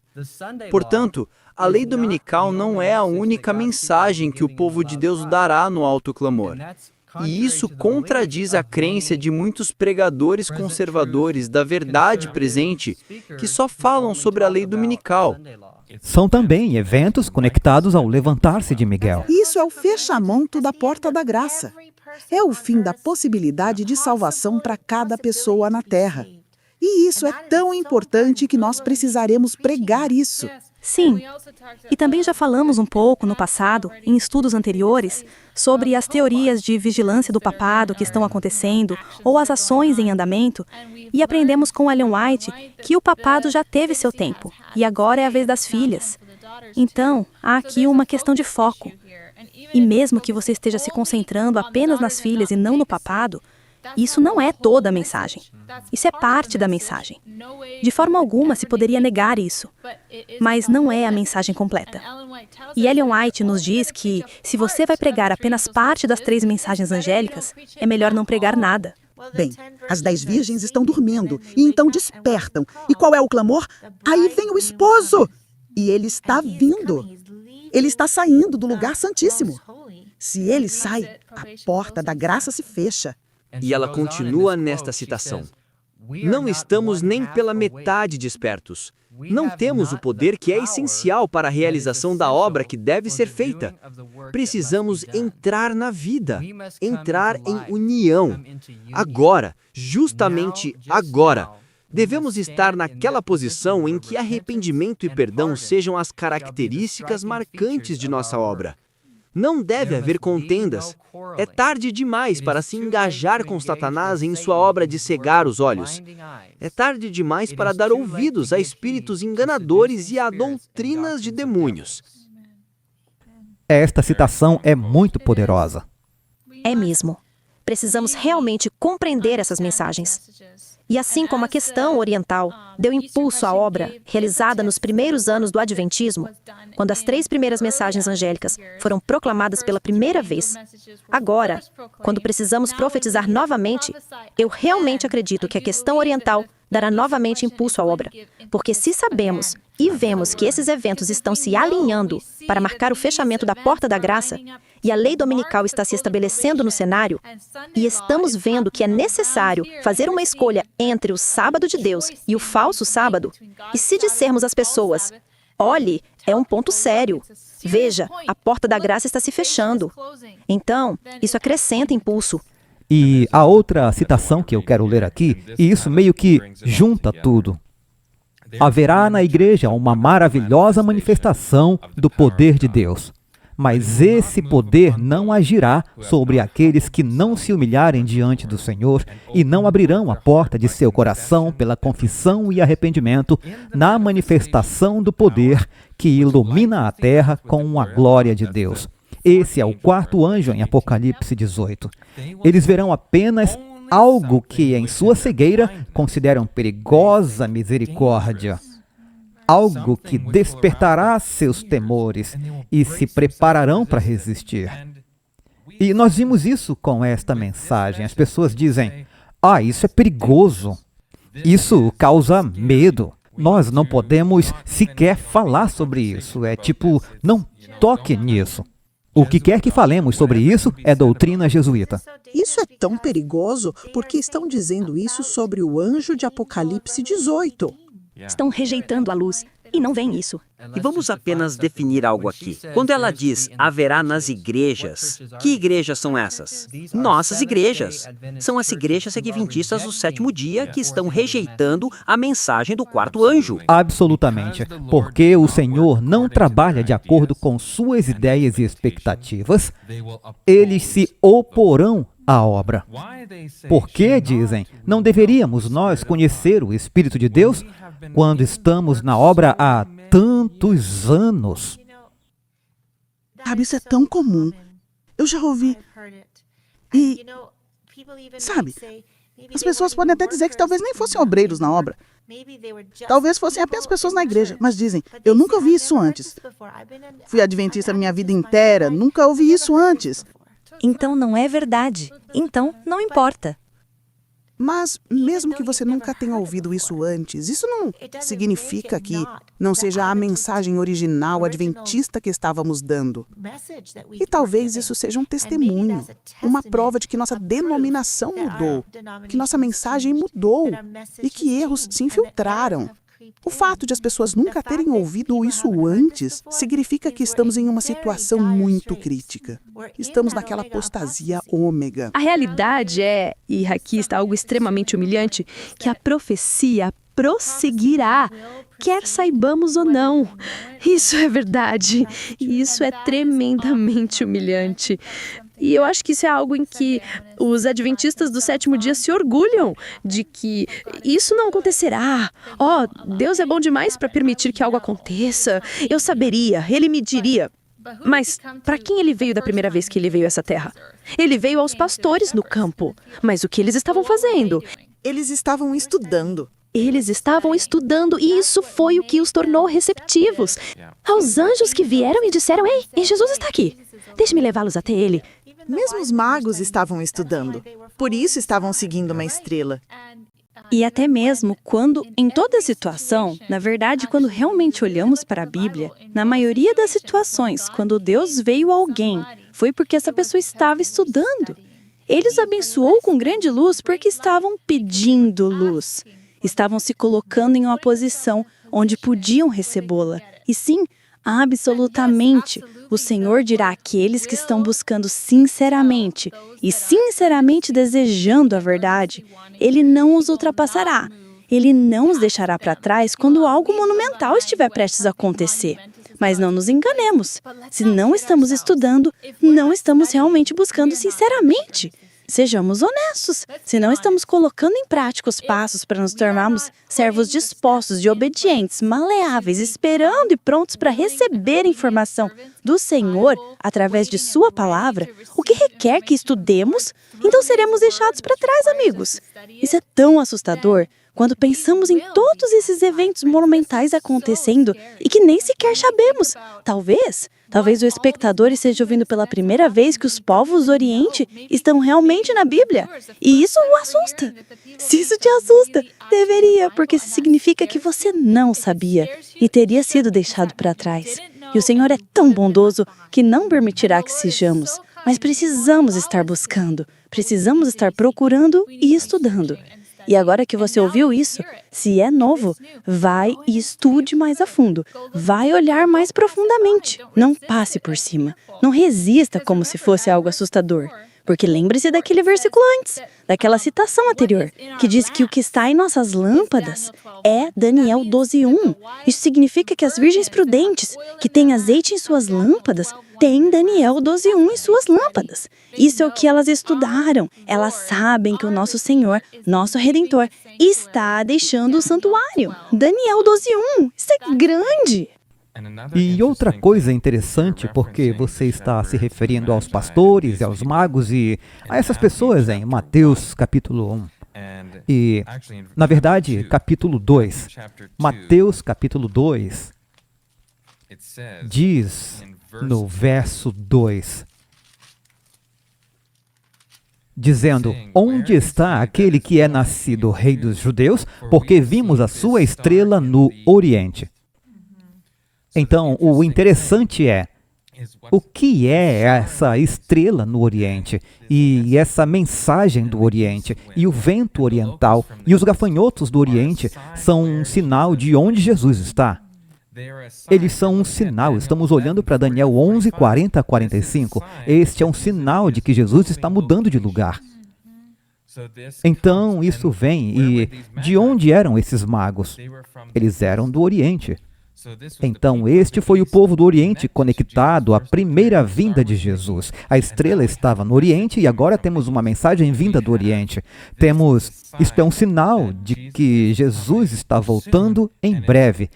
Portanto, a lei dominical não é a única mensagem que o povo de Deus dará no alto clamor. E isso contradiz a crença de muitos pregadores conservadores da verdade presente que só falam sobre a lei dominical. São também eventos conectados ao levantar-se de Miguel. Isso é o fechamento da porta da graça. É o fim da possibilidade de salvação para cada pessoa na Terra. E isso é tão importante que nós precisaremos pregar isso. Sim, e também já falamos um pouco no passado, em estudos anteriores, sobre as teorias de vigilância do papado que estão acontecendo, ou as ações em andamento, e aprendemos com Ellen White que o papado já teve seu tempo, e agora é a vez das filhas. Então, há aqui uma questão de foco. E mesmo que você esteja se concentrando apenas nas filhas e não no papado, isso não é toda a mensagem. Isso é parte da mensagem. De forma alguma se poderia negar isso, mas não é a mensagem completa. E Ellen White nos diz que, se você vai pregar apenas parte das 3 mensagens angélicas, é melhor não pregar nada. Bem, as 10 virgens estão dormindo, e então despertam. E qual é o clamor? Aí vem o esposo! E ele está vindo. Ele está saindo do lugar santíssimo. Se ele sai, a porta da graça se fecha. E ela continua nesta citação. Não estamos nem pela metade despertos. Não temos o poder que é essencial para a realização da obra que deve ser feita. Precisamos entrar na vida, entrar em união. Agora, justamente agora, devemos estar naquela posição em que arrependimento e perdão sejam as características marcantes de nossa obra. Não deve haver contendas. É tarde demais para se engajar com Satanás em sua obra de cegar os olhos. É tarde demais para dar ouvidos a espíritos enganadores e a doutrinas de demônios. Esta citação é muito poderosa. É mesmo. Precisamos realmente compreender essas mensagens. E assim como a questão oriental deu impulso à obra realizada nos primeiros anos do Adventismo, quando as 3 primeiras mensagens angélicas foram proclamadas pela primeira vez, agora, quando precisamos profetizar novamente, eu realmente acredito que a questão oriental dará novamente impulso à obra. Porque se sabemos e vemos que esses eventos estão se alinhando para marcar o fechamento da porta da graça, e a lei dominical está se estabelecendo no cenário, e estamos vendo que é necessário fazer uma escolha entre o sábado de Deus e o falso sábado, e se dissermos às pessoas, olhe, é um ponto sério, veja, a porta da graça está se fechando. Então, isso acrescenta impulso. E a outra citação que eu quero ler aqui, e isso meio que junta tudo. Haverá na igreja uma maravilhosa manifestação do poder de Deus. Mas esse poder não agirá sobre aqueles que não se humilharem diante do Senhor e não abrirão a porta de seu coração pela confissão e arrependimento na manifestação do poder que ilumina a terra com a glória de Deus. Esse é o 4º anjo em Apocalipse 18. Eles verão apenas algo que, em sua cegueira, consideram perigosa misericórdia. Algo que despertará seus temores e se prepararão para resistir. E nós vimos isso com esta mensagem. As pessoas dizem, isso é perigoso. Isso causa medo. Nós não podemos sequer falar sobre isso. É tipo, não toque nisso. O que quer que falemos sobre isso é doutrina jesuíta. Isso é tão perigoso porque estão dizendo isso sobre o anjo de Apocalipse 18. Estão rejeitando a luz e não veem isso. E vamos apenas definir algo aqui. Quando ela diz haverá nas igrejas, que igrejas são essas? Nossas igrejas. São as igrejas adventistas do 7º dia que estão rejeitando a mensagem do 4º anjo. Absolutamente. Porque o Senhor não trabalha de acordo com suas ideias e expectativas, eles se oporão à obra. Por que, dizem, não deveríamos nós conhecer o Espírito de Deus quando estamos na obra há tantos anos? Sabe, isso é tão comum. Eu já ouvi. E, sabe, as pessoas podem até dizer que talvez nem fossem obreiros na obra. Talvez fossem apenas pessoas na igreja, mas dizem, eu nunca ouvi isso antes. Fui adventista a minha vida inteira, nunca ouvi isso antes. Então não é verdade. Então não importa. Mas, mesmo que você nunca tenha ouvido isso antes, isso não significa que não seja a mensagem original adventista que estávamos dando. E talvez isso seja um testemunho, uma prova de que nossa denominação mudou, que nossa mensagem mudou e que erros se infiltraram. O fato de as pessoas nunca terem ouvido isso antes significa que estamos em uma situação muito crítica. Estamos naquela apostasia ômega. A realidade é, e aqui está algo extremamente humilhante, que a profecia prosseguirá, quer saibamos ou não. Isso é verdade. E isso é tremendamente humilhante. E eu acho que isso é algo em que os adventistas do 7º dia se orgulham de que isso não acontecerá. Deus é bom demais para permitir que algo aconteça. Eu saberia, ele me diria. Mas para quem ele veio da primeira vez que ele veio a essa terra? Ele veio aos pastores no campo. Mas o que eles estavam fazendo? Eles estavam estudando. Eles estavam estudando e isso foi o que os tornou receptivos. Aos anjos que vieram e disseram, Ei, Jesus está aqui. Deixe-me levá-los até ele. Mesmo os magos estavam estudando. Por isso estavam seguindo uma estrela. E até mesmo quando, em toda situação, na verdade, quando realmente olhamos para a Bíblia, na maioria das situações, quando Deus veio a alguém, foi porque essa pessoa estava estudando. Ele os abençoou com grande luz porque estavam pedindo luz. Estavam se colocando em uma posição onde podiam recebê-la. E sim, absolutamente, o Senhor dirá àqueles que estão buscando sinceramente e sinceramente desejando a verdade, Ele não os ultrapassará. Ele não os deixará para trás quando algo monumental estiver prestes a acontecer. Mas não nos enganemos. Se não estamos estudando, não estamos realmente buscando sinceramente. Sejamos honestos. Se não estamos colocando em prática os passos para nos tornarmos servos dispostos e obedientes, maleáveis, esperando e prontos para receber informação do Senhor através de Sua palavra, o que requer que estudemos, então seremos deixados para trás, amigos. Isso é tão assustador quando pensamos em todos esses eventos monumentais acontecendo e que nem sequer sabemos. Talvez o espectador esteja ouvindo pela primeira vez que os povos do Oriente estão realmente na Bíblia. E isso o assusta. Se isso te assusta, deveria, porque isso significa que você não sabia e teria sido deixado para trás. E o Senhor é tão bondoso que não permitirá que sejamos. Mas precisamos estar buscando, precisamos estar procurando e estudando. E agora que você ouviu isso, se é novo, vai e estude mais a fundo. Vai olhar mais profundamente. Não passe por cima. Não resista como se fosse algo assustador. Porque lembre-se daquele versículo antes, daquela citação anterior, que diz que o que está em nossas lâmpadas é Daniel 12:1. Isso significa que as virgens prudentes, que têm azeite em suas lâmpadas, têm Daniel 12:1 em suas lâmpadas. Isso é o que elas estudaram. Elas sabem que o nosso Senhor, nosso Redentor, está deixando o santuário. Daniel 12:1. Isso é grande. E outra coisa interessante, porque você está se referindo aos pastores e aos magos e a essas pessoas em Mateus capítulo 1. E, na verdade, capítulo 2. Mateus capítulo 2 diz no verso 2, dizendo: onde está aquele que é nascido rei dos judeus? Porque vimos a sua estrela no Oriente. Então, o interessante é, o que é essa estrela no Oriente? E essa mensagem do Oriente, e o vento oriental, e os gafanhotos do Oriente são um sinal de onde Jesus está. Eles são um sinal. Estamos olhando para Daniel 11, 40 a 45. Este é um sinal de que Jesus está mudando de lugar. Então, isso vem. E de onde eram esses magos? Eles eram do Oriente. Então, este foi o povo do Oriente conectado à primeira vinda de Jesus. A estrela estava no Oriente e agora temos uma mensagem vinda do Oriente. Isto é um sinal de que Jesus está voltando em breve.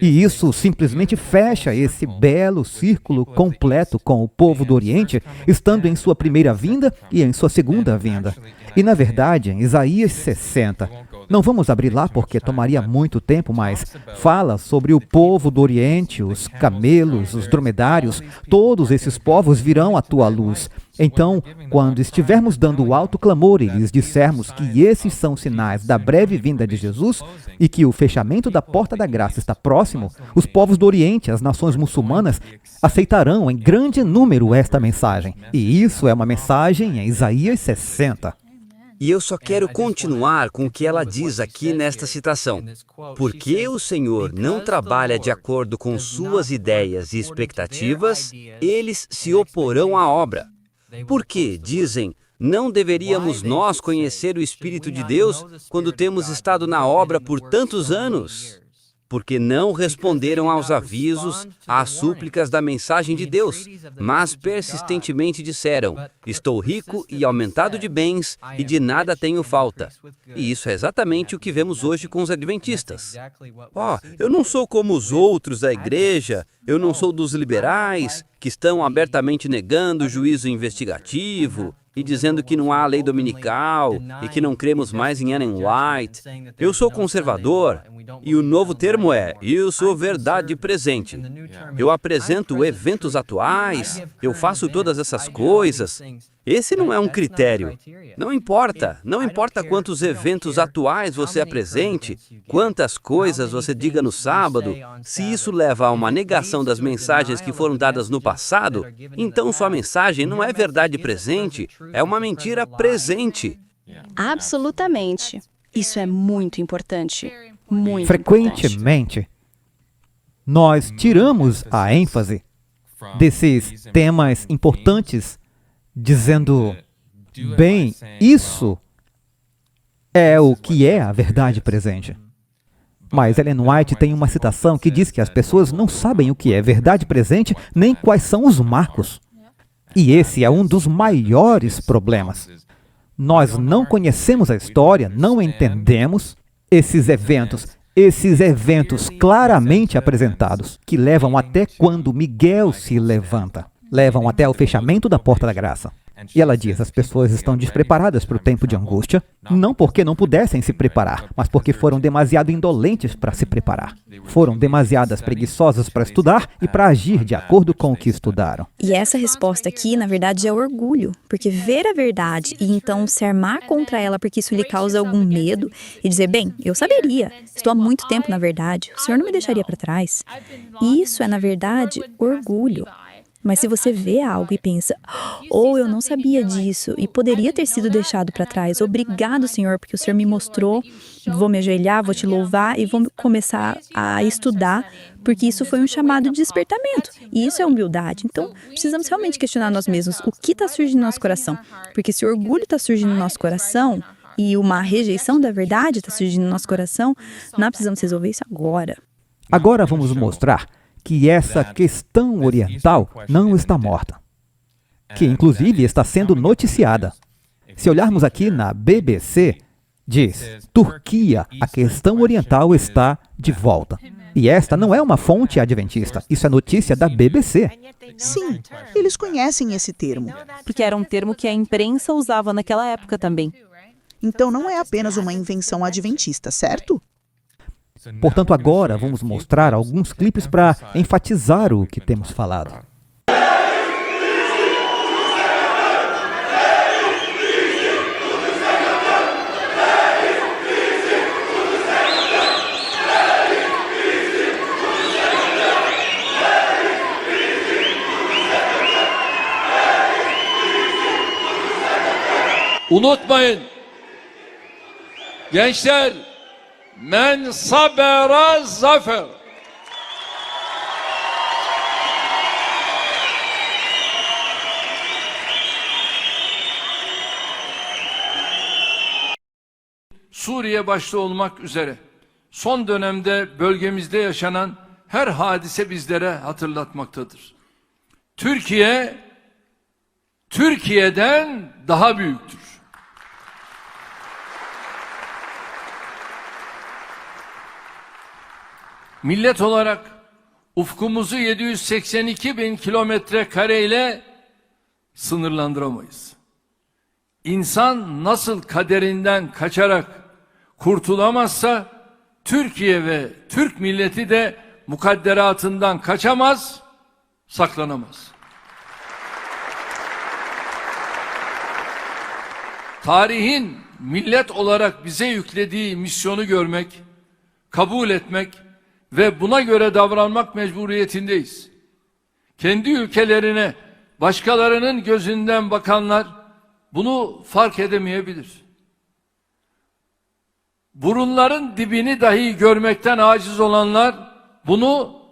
E isso simplesmente fecha esse belo círculo completo com o povo do Oriente, estando em sua primeira vinda e em sua segunda vinda. E, na verdade, em Isaías 60, não vamos abrir lá porque tomaria muito tempo, mas fala sobre o povo do Oriente, os camelos, os dromedários, todos esses povos virão à tua luz. Então, quando estivermos dando alto clamor e lhes dissermos que esses são sinais da breve vinda de Jesus e que o fechamento da porta da graça está próximo, os povos do Oriente, as nações muçulmanas, aceitarão em grande número esta mensagem. E isso é uma mensagem em Isaías 60. E eu só quero continuar com o que ela diz aqui nesta citação. Porque o Senhor não trabalha de acordo com suas ideias e expectativas, eles se oporão à obra. Porque, dizem, não deveríamos nós conhecer o Espírito de Deus quando temos estado na obra por tantos anos? Porque não responderam aos avisos, às súplicas da mensagem de Deus, mas persistentemente disseram: estou rico e aumentado de bens, e de nada tenho falta. E isso é exatamente o que vemos hoje com os adventistas. Eu não sou como os outros da igreja, eu não sou dos liberais, que estão abertamente negando o juízo investigativo, e dizendo que não há lei dominical, e que não cremos mais em Ellen White. Eu sou conservador, e o novo termo é, eu sou verdade presente. Eu apresento eventos atuais, eu faço todas essas coisas. Esse não é um critério. Não importa quantos eventos atuais você apresente, quantas coisas você diga no sábado, se isso leva a uma negação das mensagens que foram dadas no passado, então sua mensagem não é verdade presente, é uma mentira presente. Absolutamente. Isso é muito importante. Muito Frequentemente, nós tiramos a ênfase desses temas importantes, dizendo, bem, isso é o que é a verdade presente. Mas Ellen White tem uma citação que diz que as pessoas não sabem o que é verdade presente, nem quais são os marcos. E esse é um dos maiores problemas. Nós não conhecemos a história, não entendemos esses eventos claramente apresentados, que levam até quando Miguel se levanta, levam até o fechamento da porta da graça. E ela diz, as pessoas estão despreparadas para o tempo de angústia, não porque não pudessem se preparar, mas porque foram demasiado indolentes para se preparar. Foram demasiadas preguiçosas para estudar e para agir de acordo com o que estudaram. E essa resposta aqui, na verdade, é orgulho, porque ver a verdade e então se armar contra ela porque isso lhe causa algum medo e dizer, bem, eu saberia, estou há muito tempo na verdade, o Senhor não me deixaria para trás. Isso é, na verdade, orgulho. Mas se você vê algo e pensa, eu não sabia disso e poderia ter sido deixado para trás. Obrigado, Senhor, porque o Senhor me mostrou. Vou me ajoelhar, vou te louvar e vou começar a estudar, porque isso foi um chamado de despertamento. E isso é humildade. Então, precisamos realmente questionar nós mesmos o que está surgindo no nosso coração. Porque se o orgulho está surgindo no nosso coração e uma rejeição da verdade está surgindo no nosso coração, nós precisamos resolver isso agora. Agora vamos mostrar que essa questão oriental não está morta, que inclusive está sendo noticiada. Se olharmos aqui na BBC, diz, Turquia, a questão oriental está de volta. E esta não é uma fonte adventista, isso é notícia da BBC. Sim, eles conhecem esse termo. Porque era um termo que a imprensa usava naquela época também. Então não é apenas uma invenção adventista, certo? Portanto, agora vamos mostrar alguns clipes para enfatizar o que temos falado. Unutmayın, gençler, men sabera zafer. Suriye başta olmak üzere son dönemde bölgemizde yaşanan her hadise bizlere hatırlatmaktadır. Türkiye, Türkiye'den daha büyüktür. Millet olarak ufkumuzu 782 bin kilometre kareyle sınırlandıramayız. İnsan nasıl kaderinden kaçarak kurtulamazsa, Türkiye ve Türk milleti de mukadderatından kaçamaz, saklanamaz. Tarihin millet olarak bize yüklediği misyonu görmek, kabul etmek ve buna göre davranmak mecburiyetindeyiz. Kendi ülkelerine başkalarının gözünden bakanlar bunu fark edemeyebilir. Burunların dibini dahi görmekten aciz olanlar bunu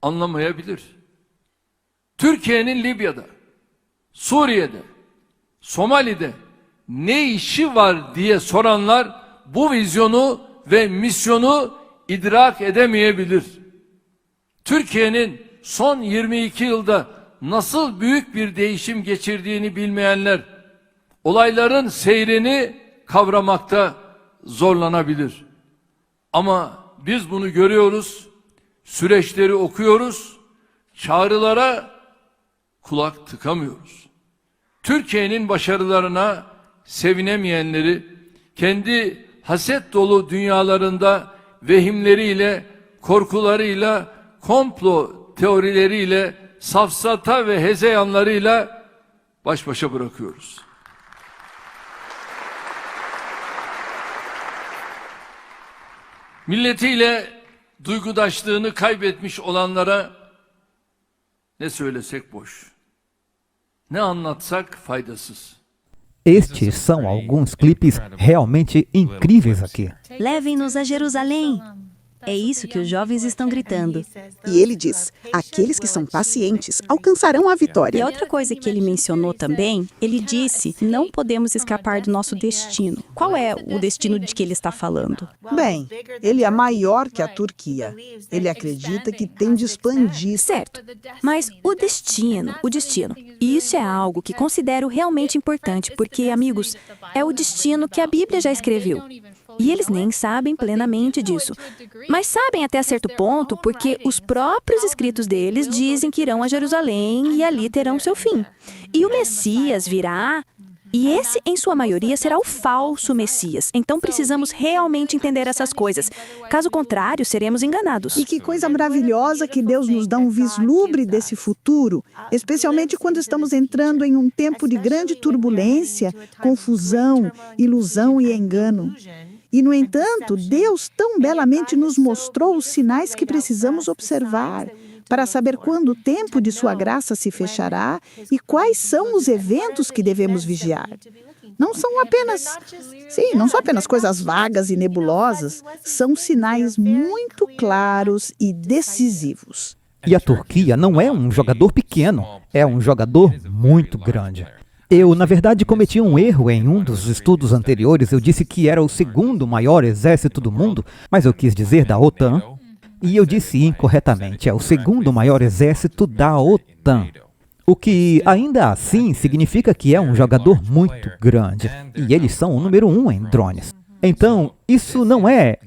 anlamayabilir. Türkiye'nin Libya'da, Suriye'de, Somali'de ne işi var diye soranlar bu vizyonu ve misyonu idrak edemeyebilir. Türkiye'nin son 22 yılda nasıl büyük bir değişim geçirdiğini bilmeyenler olayların seyrini kavramakta zorlanabilir. Ama biz bunu görüyoruz, süreçleri okuyoruz, çağrılara kulak tıkamıyoruz. Türkiye'nin başarılarına sevinemeyenleri kendi haset dolu dünyalarında vehimleriyle, korkularıyla, komplo teorileriyle, safsata ve hezeyanlarıyla baş başa bırakıyoruz. Milletiyle duygudaşlığını kaybetmiş olanlara ne söylesek boş, ne anlatsak faydasız. Estes são alguns clipes realmente incríveis aqui. Levem-nos a Jerusalém. É isso que os jovens estão gritando. E ele diz: aqueles que são pacientes alcançarão a E vitória. a outra coisa que ele mencionou também, ele disse, não podemos escapar do nosso destino. Qual é o destino de que ele está falando? Bem, ele é maior que a Turquia. Ele acredita que tem de expandir. Certo, mas o destino, isso é algo que considero realmente importante, porque, amigos, é o destino que a Bíblia já escreveu. E eles nem sabem plenamente disso. Mas sabem até certo ponto, porque os próprios escritos deles dizem que irão a Jerusalém e ali terão seu fim. E o Messias virá, e esse, em sua maioria, será o falso Messias. Então precisamos realmente entender essas coisas. Caso contrário, seremos enganados. E que coisa maravilhosa que Deus nos dá um vislumbre desse futuro, especialmente quando estamos entrando em um tempo de grande turbulência, confusão, ilusão e engano. E, no entanto, Deus tão belamente nos mostrou os sinais que precisamos observar para saber quando o tempo de sua graça se fechará e quais são os eventos que devemos vigiar. Não são apenas coisas vagas e nebulosas, são sinais muito claros e decisivos. E a Turquia não é um jogador pequeno, é um jogador muito grande. Eu, na verdade, cometi um erro em um dos estudos anteriores. Eu disse que era o segundo maior exército do mundo, mas eu quis dizer da OTAN. E eu disse incorretamente, é o segundo maior exército da OTAN. O que, ainda assim, significa que é um jogador muito grande. E eles são o número 1 em drones. Então, isso não é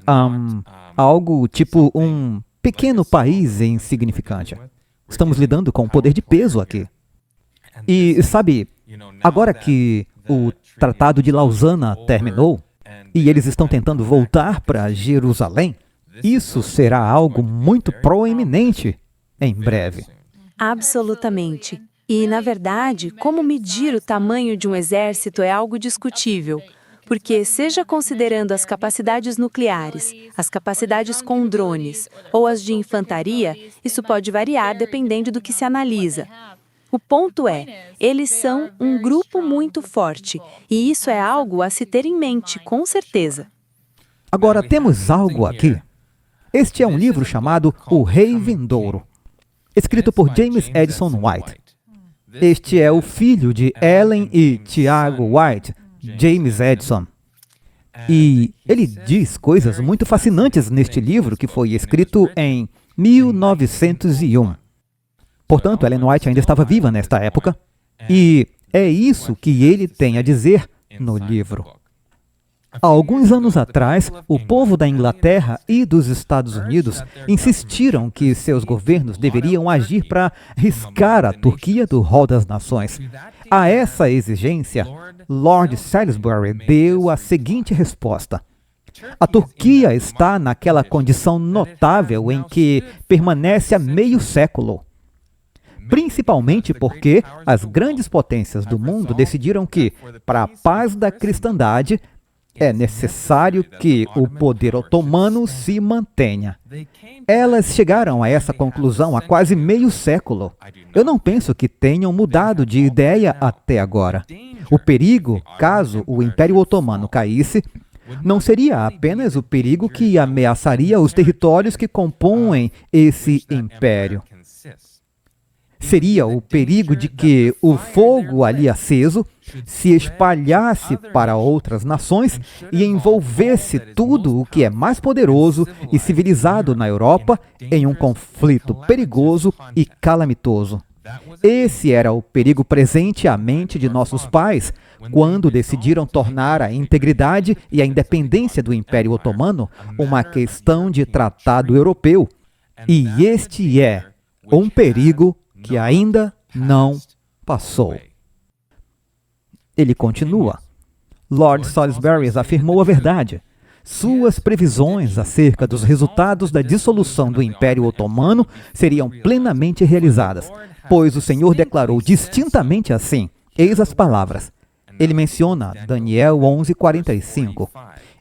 algo tipo um pequeno país insignificante. Estamos lidando com poder de peso aqui. E, sabe, agora que o Tratado de Lausana terminou e eles estão tentando voltar para Jerusalém, isso será algo muito proeminente em breve. Absolutamente. E, na verdade, como medir o tamanho de um exército é algo discutível. Porque, seja considerando as capacidades nucleares, as capacidades com drones ou as de infantaria, isso pode variar dependendo do que se analisa. O ponto é, eles são um grupo muito forte, e isso é algo a se ter em mente, com certeza. Agora, temos algo aqui. Este é um livro chamado O Rei Vindouro, escrito por James Edison White. Este é o filho de Ellen e Tiago White, James Edison. E ele diz coisas muito fascinantes neste livro, que foi escrito em 1901. Portanto, Ellen White ainda estava viva nesta época, e é isso que ele tem a dizer no livro. Há alguns anos atrás, o povo da Inglaterra e dos Estados Unidos insistiram que seus governos deveriam agir para riscar a Turquia do rol das nações. A essa exigência, Lord Salisbury deu a seguinte resposta: a Turquia está naquela condição notável em que permanece há meio século. Principalmente porque as grandes potências do mundo decidiram que, para a paz da cristandade, é necessário que o poder otomano se mantenha. Elas chegaram a essa conclusão há quase meio século. Eu não penso que tenham mudado de ideia até agora. O perigo, caso o Império Otomano caísse, não seria apenas o perigo que ameaçaria os territórios que compõem esse império. Seria o perigo de que o fogo ali aceso se espalhasse para outras nações e envolvesse tudo o que é mais poderoso e civilizado na Europa em um conflito perigoso e calamitoso. Esse era o perigo presente à mente de nossos pais quando decidiram tornar a integridade e a independência do Império Otomano uma questão de tratado europeu. E este é um perigo que ainda não passou. Ele continua. Lord Salisbury afirmou a verdade. Suas previsões acerca dos resultados da dissolução do Império Otomano seriam plenamente realizadas, pois o Senhor declarou distintamente assim, eis as palavras. Ele menciona Daniel 11:45.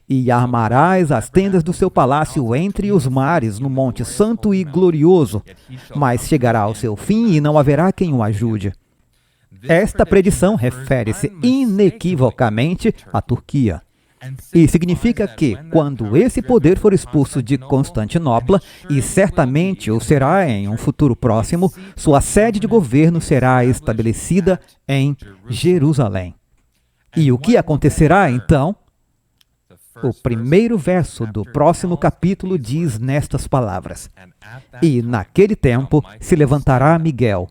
E armarás as tendas do seu palácio entre os mares, no monte santo e glorioso, mas chegará ao seu fim e não haverá quem o ajude. Esta predição refere-se inequivocamente à Turquia. E significa que, quando esse poder for expulso de Constantinopla, e certamente o será em um futuro próximo, sua sede de governo será estabelecida em Jerusalém. E o que acontecerá então? O primeiro verso do próximo capítulo diz nestas palavras: E naquele tempo se levantará Miguel,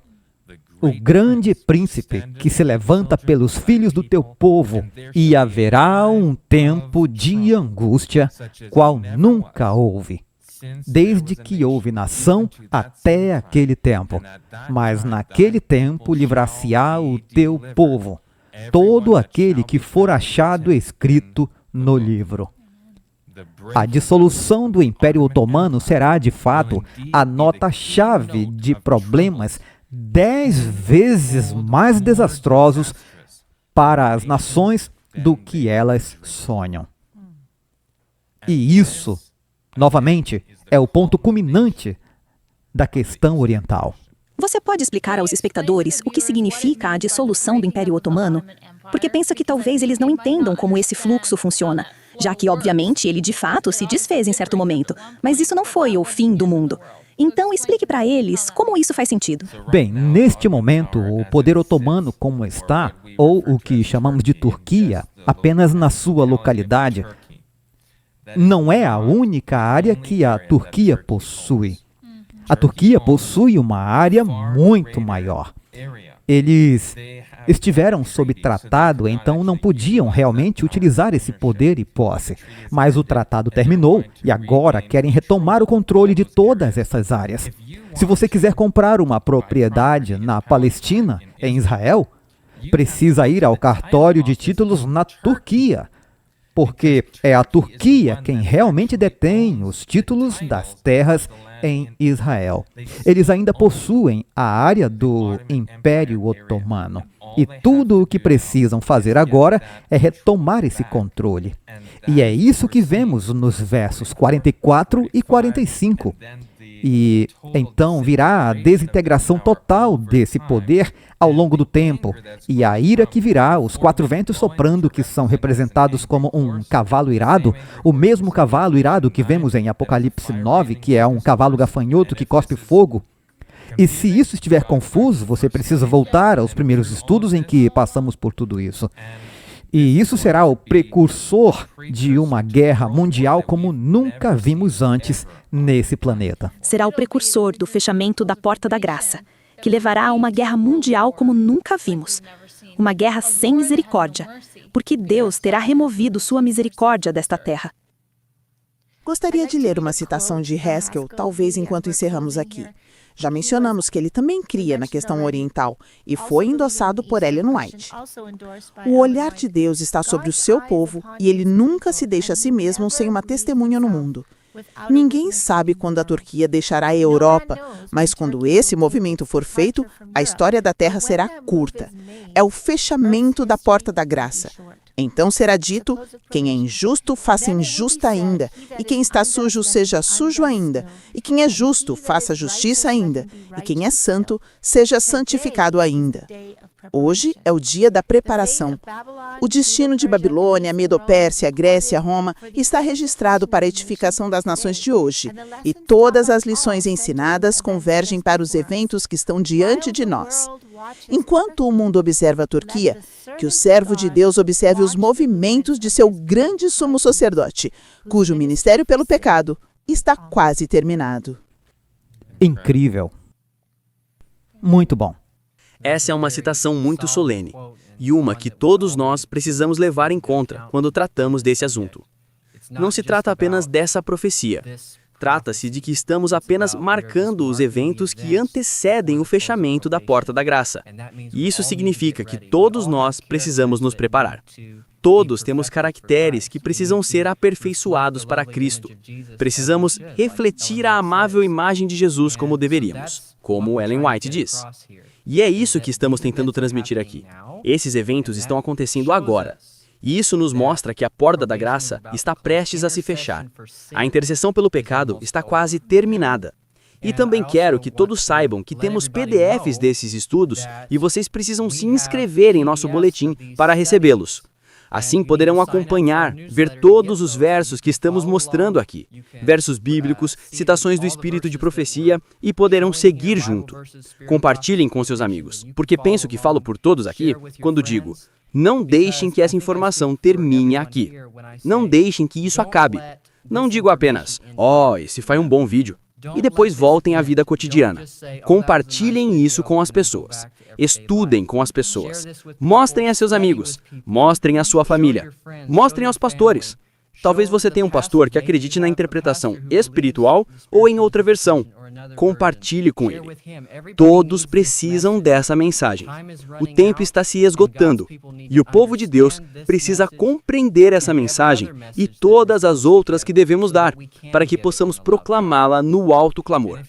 o grande príncipe que se levanta pelos filhos do teu povo, e haverá um tempo de angústia, qual nunca houve, desde que houve nação até aquele tempo. Mas naquele tempo livrar-se-á o teu povo, todo aquele que for achado escrito no livro. A dissolução do Império Otomano será, de fato, a nota-chave de problemas 10 vezes mais desastrosos para as nações do que elas sonham. E isso, novamente, é o ponto culminante da questão oriental. Você pode explicar aos espectadores o que significa a dissolução do Império Otomano? Porque pensa que talvez eles não entendam como esse fluxo funciona, já que, obviamente, ele de fato se desfez em certo momento, mas isso não foi o fim do mundo. Então, explique para eles como isso faz sentido. Bem, neste momento, o poder otomano como está, ou o que chamamos de Turquia, apenas na sua localidade, não é a única área que a Turquia possui. A Turquia possui uma área muito maior. Eles estiveram sob tratado, então não podiam realmente utilizar esse poder e posse. Mas o tratado terminou e agora querem retomar o controle de todas essas áreas. Se você quiser comprar uma propriedade na Palestina, em Israel, precisa ir ao cartório de títulos na Turquia, porque é a Turquia quem realmente detém os títulos das terras em Israel. Eles ainda possuem a área do Império Otomano. E tudo o que precisam fazer agora é retomar esse controle. E é isso que vemos nos versos 44 e 45. E então virá a desintegração total desse poder ao longo do tempo, e a ira que virá, os 4 ventos soprando, que são representados como um cavalo irado, o mesmo cavalo irado que vemos em Apocalipse 9, que é um cavalo gafanhoto que cospe fogo. E se isso estiver confuso, você precisa voltar aos primeiros estudos em que passamos por tudo isso. E isso será o precursor de uma guerra mundial como nunca vimos antes nesse planeta. Será o precursor do fechamento da Porta da Graça, que levará a uma guerra mundial como nunca vimos. Uma guerra sem misericórdia, porque Deus terá removido sua misericórdia desta terra. Gostaria de ler uma citação de Haskell, talvez enquanto encerramos aqui. Já mencionamos que ele também cria na questão oriental e foi endossado por Ellen White. O olhar de Deus está sobre o seu povo e ele nunca se deixa a si mesmo sem uma testemunha no mundo. Ninguém sabe quando a Turquia deixará a Europa, mas quando esse movimento for feito, a história da Terra será curta. É o fechamento da Porta da Graça. Então será dito: quem é injusto, faça injusta ainda, e quem está sujo, seja sujo ainda, e quem é justo, faça justiça ainda, e quem é santo, seja santificado ainda. Hoje é o dia da preparação. O destino de Babilônia, Medo-Pérsia, Grécia, Roma está registrado para a edificação das nações de hoje, e todas as lições ensinadas convergem para os eventos que estão diante de nós. Enquanto o mundo observa a Turquia, que o servo de Deus observe os movimentos de seu grande sumo sacerdote, cujo ministério pelo pecado está quase terminado. Incrível. Muito bom. Essa é uma citação muito solene, e uma que todos nós precisamos levar em conta quando tratamos desse assunto. Não se trata apenas dessa profecia. Trata-se de que estamos apenas marcando os eventos que antecedem o fechamento da Porta da Graça. E isso significa que todos nós precisamos nos preparar. Todos temos caracteres que precisam ser aperfeiçoados para Cristo. Precisamos refletir a amável imagem de Jesus como deveríamos, como Ellen White diz. E é isso que estamos tentando transmitir aqui. Esses eventos estão acontecendo agora. E isso nos mostra que a Porta da Graça está prestes a se fechar. A intercessão pelo pecado está quase terminada. E também quero que todos saibam que temos PDFs desses estudos e vocês precisam se inscrever em nosso boletim para recebê-los. Assim poderão acompanhar, ver todos os versos que estamos mostrando aqui. Versos bíblicos, citações do Espírito de profecia e poderão seguir junto. Compartilhem com seus amigos, porque penso que falo por todos aqui quando digo: não deixem que essa informação termine aqui. Não deixem que isso acabe. Não digo apenas, esse foi um bom vídeo, e depois voltem à vida cotidiana. Compartilhem isso com as pessoas. Estudem com as pessoas. Mostrem a seus amigos. Mostrem à sua família. Mostrem aos pastores. Talvez você tenha um pastor que acredite na interpretação espiritual ou em outra versão. Compartilhe com ele. Todos precisam dessa mensagem. O tempo está se esgotando e o povo de Deus precisa compreender essa mensagem e todas as outras que devemos dar, para que possamos proclamá-la no alto clamor.